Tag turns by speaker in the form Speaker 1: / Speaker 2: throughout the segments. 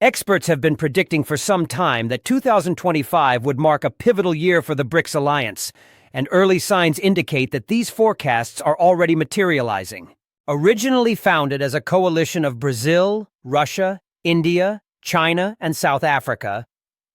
Speaker 1: Experts have been predicting for some time that 2025 would mark a pivotal year for the BRICS alliance, and early signs indicate that these forecasts are already materializing. Originally founded as a coalition of Brazil, Russia, India, China, and South Africa,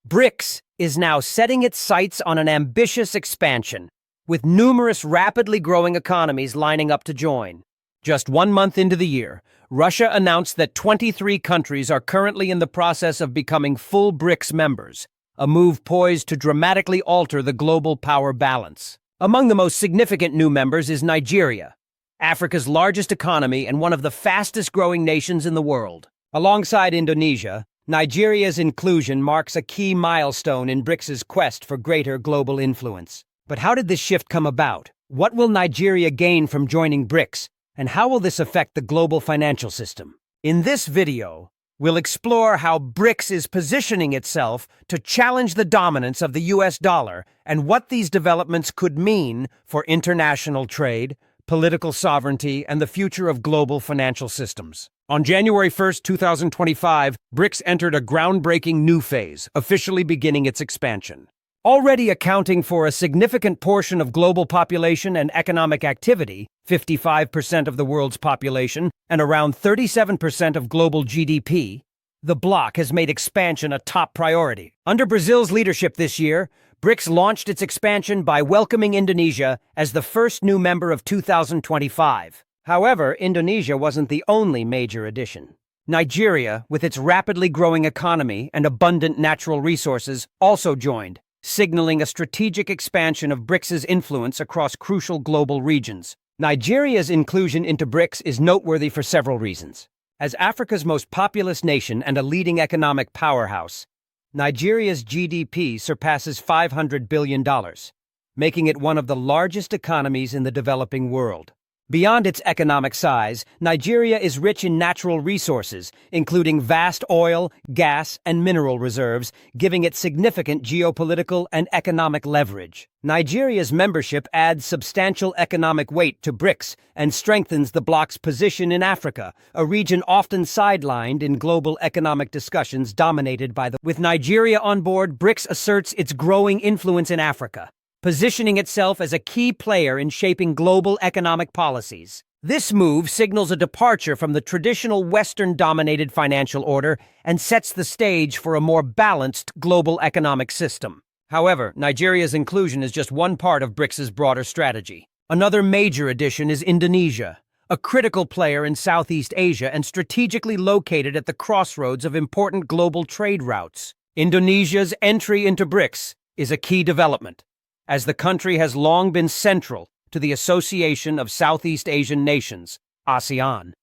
Speaker 1: BRICS is now setting its sights on an ambitious expansion, with numerous rapidly growing economies lining up to join. Just 1 month into the year, Russia announced that 23 countries are currently in the process of becoming full BRICS members, a move poised to dramatically alter the global power balance. Among the most significant new members is Nigeria, Africa's largest economy and one of the fastest-growing nations in the world. Alongside Indonesia, Nigeria's inclusion marks a key milestone in BRICS's quest for greater global influence. But how did this shift come about? What will Nigeria gain from joining BRICS? And how will this affect the global financial system? In this video, we'll explore how BRICS is positioning itself to challenge the dominance of the US dollar and what these developments could mean for international trade, political sovereignty, and the future of global financial systems. On January 1st, 2025, BRICS entered a groundbreaking new phase, officially beginning its expansion. Already accounting for a significant portion of global population and economic activity, 55% of the world's population and around 37% of global GDP, the bloc has made expansion a top priority. Under Brazil's leadership this year, BRICS launched its expansion by welcoming Indonesia as the first new member of 2025. However, Indonesia wasn't the only major addition. Nigeria, with its rapidly growing economy and abundant natural resources, also joined, signaling a strategic expansion of BRICS's influence across crucial global regions. Nigeria's inclusion into BRICS is noteworthy for several reasons. As Africa's most populous nation and a leading economic powerhouse, Nigeria's GDP surpasses $500 billion, making it one of the largest economies in the developing world. Beyond its economic size, Nigeria is rich in natural resources, including vast oil, gas, and mineral reserves, giving it significant geopolitical and economic leverage. Nigeria's membership adds substantial economic weight to BRICS and strengthens the bloc's position in Africa, a region often sidelined in global economic discussions dominated by the... With Nigeria on board, BRICS asserts its growing influence in Africa, positioning itself as a key player in shaping global economic policies. This move signals a departure from the traditional Western-dominated financial order and sets the stage for a more balanced global economic system. However, Nigeria's inclusion is just one part of BRICS's broader strategy. Another major addition is Indonesia, a critical player in Southeast Asia and strategically located at the crossroads of important global trade routes. Indonesia's entry into BRICS is a key development, as the country has long been central to the Association of Southeast Asian Nations, ASEAN,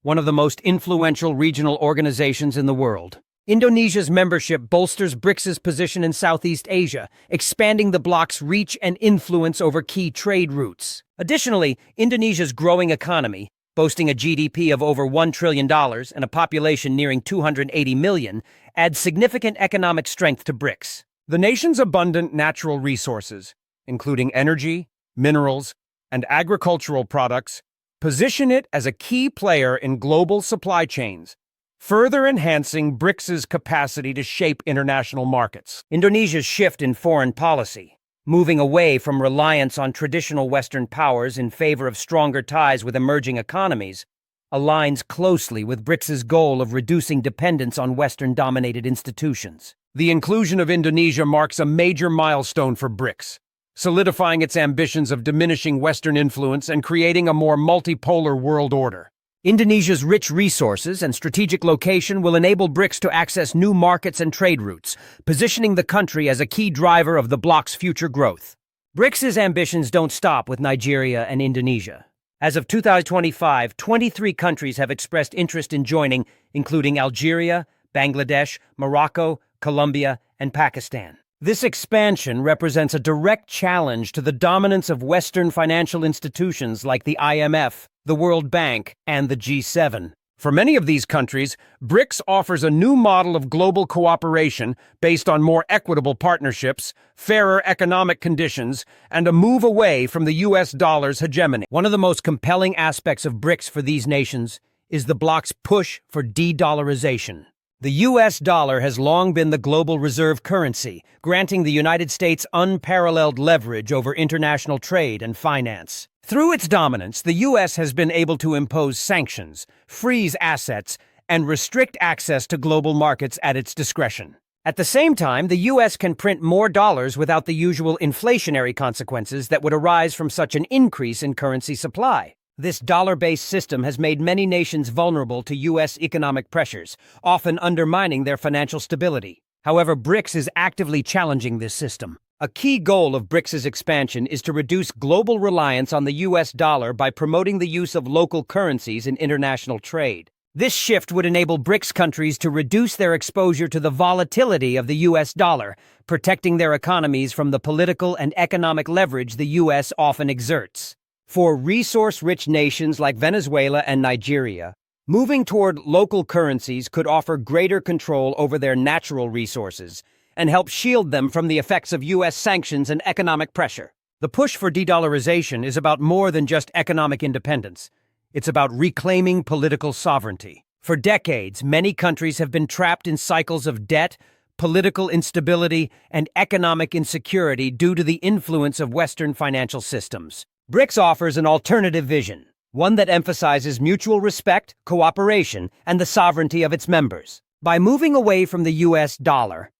Speaker 1: one of the most influential regional organizations in the world. Indonesia's membership bolsters BRICS's position in Southeast Asia, expanding the bloc's reach and influence over key trade routes. Additionally, Indonesia's growing economy, boasting a GDP of over $1 trillion and a population nearing 280 million, adds significant economic strength to BRICS. The nation's abundant natural resources, including energy, minerals, and agricultural products, position it as a key player in global supply chains, further enhancing BRICS's capacity to shape international markets. Indonesia's shift in foreign policy, moving away from reliance on traditional Western powers in favor of stronger ties with emerging economies, aligns closely with BRICS's goal of reducing dependence on Western-dominated institutions. The inclusion of Indonesia marks a major milestone for BRICS, solidifying its ambitions of diminishing Western influence and creating a more multipolar world order. Indonesia's rich resources and strategic location will enable BRICS to access new markets and trade routes, positioning the country as a key driver of the bloc's future growth. BRICS's ambitions don't stop with Nigeria and Indonesia. As of 2025, 23 countries have expressed interest in joining, including Algeria, Bangladesh, Morocco, Colombia, and Pakistan. This expansion represents a direct challenge to the dominance of Western financial institutions like the IMF, the World Bank, and the G7. For many of these countries, BRICS offers a new model of global cooperation based on more equitable partnerships, fairer economic conditions, and a move away from the US dollar's hegemony. One of the most compelling aspects of BRICS for these nations is the bloc's push for de-dollarization. The US dollar has long been the global reserve currency, granting the United States unparalleled leverage over international trade and finance. Through its dominance, the US has been able to impose sanctions, freeze assets, and restrict access to global markets at its discretion. At the same time, the US can print more dollars without the usual inflationary consequences that would arise from such an increase in currency supply. This dollar-based system has made many nations vulnerable to U.S. economic pressures, often undermining their financial stability. However, Brics is actively challenging this system. A key goal of Brics' expansion is to reduce global reliance on the U.S. dollar by promoting the use of local currencies in international trade. This shift would enable Brics countries to reduce their exposure to the volatility of the U.S. dollar, protecting their economies from the political and economic leverage the U.S. often exerts. For resource-rich nations like Venezuela and Nigeria, moving toward local currencies could offer greater control over their natural resources and help shield them from the effects of U.S. sanctions and economic pressure. The push for de-dollarization is about more than just economic independence. It's about reclaiming political sovereignty. For decades, many countries have been trapped in cycles of debt, political instability, and economic insecurity due to the influence of Western financial systems. Brics offers an alternative vision, one that emphasizes mutual respect, cooperation, and the sovereignty of its members. By moving away from the U.S. dollar,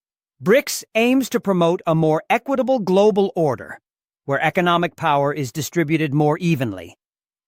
Speaker 1: Brics aims to promote a more equitable global order, where economic power is distributed more evenly,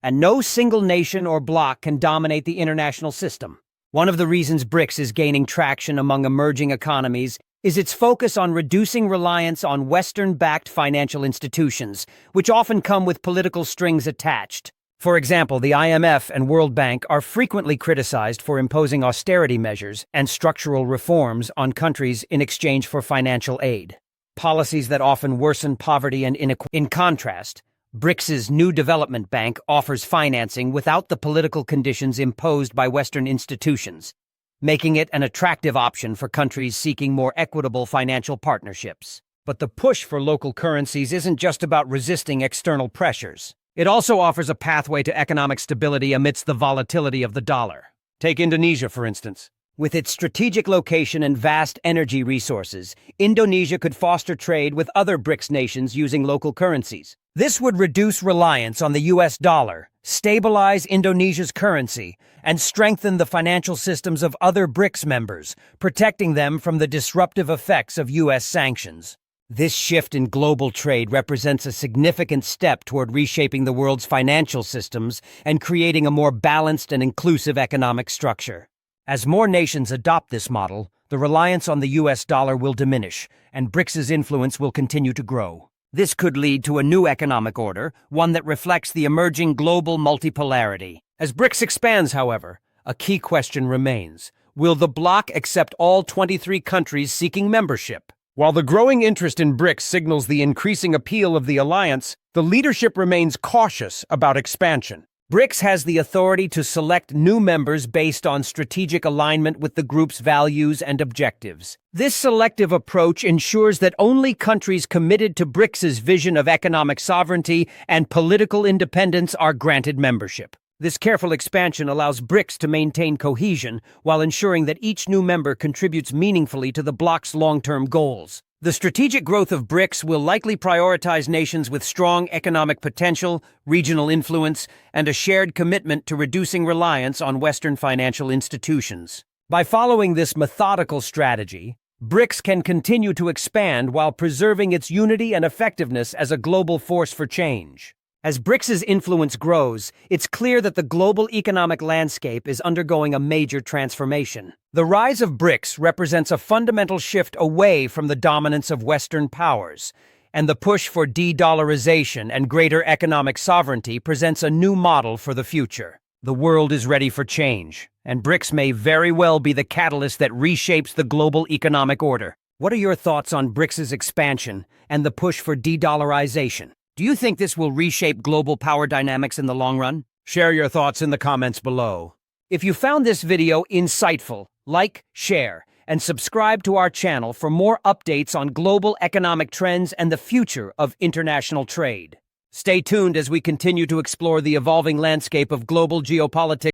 Speaker 1: and no single nation or bloc can dominate the international system. One of the reasons Brics is gaining traction among emerging economies is its focus on reducing reliance on Western-backed financial institutions, which often come with political strings attached. For example, the IMF and World Bank are frequently criticized for imposing austerity measures and structural reforms on countries in exchange for financial aid, policies that often worsen poverty and inequality. In contrast, Brics' New Development Bank offers financing without the political conditions imposed by Western institutions, making it an attractive option for countries seeking more equitable financial partnerships. But the push for local currencies isn't just about resisting external pressures. It also offers a pathway to economic stability amidst the volatility of the dollar. Take Indonesia, for instance. With its strategic location and vast energy resources, Indonesia could foster trade with other Brics nations using local currencies. This would reduce reliance on the U.S. dollar, stabilize Indonesia's currency, and strengthen the financial systems of other Brics members, protecting them from the disruptive effects of U.S. sanctions. This shift in global trade represents a significant step toward reshaping the world's financial systems and creating a more balanced and inclusive economic structure. As more nations adopt this model, the reliance on the U.S. dollar will diminish, and Brics' influence will continue to grow. This could lead to a new economic order, one that reflects the emerging global multipolarity. As Brics expands, however, a key question remains. Will the bloc accept all 23 countries seeking membership? While the growing interest in Brics signals the increasing appeal of the alliance, the leadership remains cautious about expansion. Brics has the authority to select new members based on strategic alignment with the group's values and objectives. This selective approach ensures that only countries committed to Brics' vision of economic sovereignty and political independence are granted membership. This careful expansion allows Brics to maintain cohesion while ensuring that each new member contributes meaningfully to the bloc's long-term goals. The strategic growth of Brics will likely prioritize nations with strong economic potential, regional influence, and a shared commitment to reducing reliance on Western financial institutions. By following this methodical strategy, Brics can continue to expand while preserving its unity and effectiveness as a global force for change. As Brics' influence grows, it's clear that the global economic landscape is undergoing a major transformation. The rise of Brics represents a fundamental shift away from the dominance of Western powers, and the push for de-dollarization and greater economic sovereignty presents a new model for the future. The world is ready for change, and Brics may very well be the catalyst that reshapes the global economic order. What are your thoughts on Brics' expansion and the push for de-dollarization? Do you think this will reshape global power dynamics in the long run? Share your thoughts in the comments below. If you found this video insightful, like, share, and subscribe to our channel for more updates on global economic trends and the future of international trade. Stay tuned as we continue to explore the evolving landscape of global geopolitics.